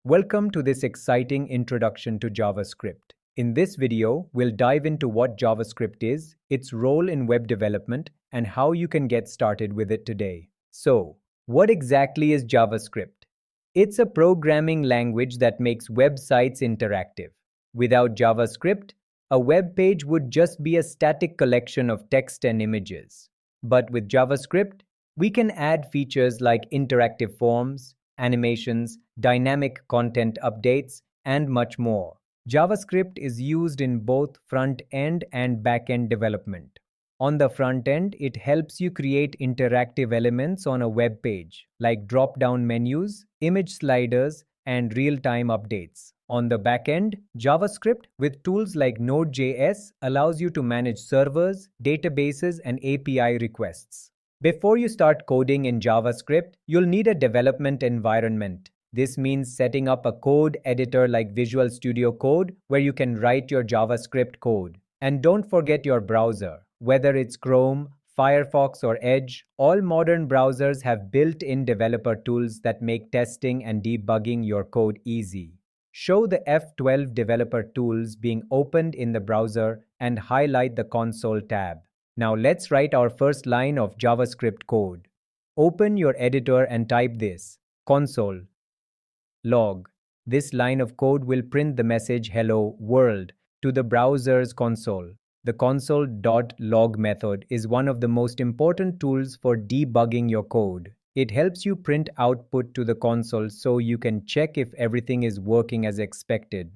Welcome to this exciting introduction to JavaScript. In this video, we'll dive into what JavaScript is, its role in web development, and how you can get started with it today. So, what exactly is JavaScript? It's a programming language that makes websites interactive. Without JavaScript, a web page would just be a static collection of text and images. But with JavaScript, we can add features like interactive forms, animations, dynamic content updates, and much more. JavaScript is used in both front-end and back-end development. On the front end, it helps you create interactive elements on a web page, like drop-down menus, image sliders, and real-time updates. On the back end, JavaScript with tools like Node.js allows you to manage servers, databases, and API requests. Before you start coding in JavaScript, you'll need a development environment. This means setting up a code editor like Visual Studio Code where you can write your JavaScript code. And don't forget your browser. Whether it's Chrome, Firefox, or Edge, all modern browsers have built-in developer tools that make testing and debugging your code easy. Show the F12 developer tools being opened in the browser and highlight the console tab. Now let's write our first line of JavaScript code. Open your editor and type this, console.log. This line of code will print the message hello world to the browser's console. The console.log method is one of the most important tools for debugging your code. It helps you print output to the console so you can check if everything is working as expected.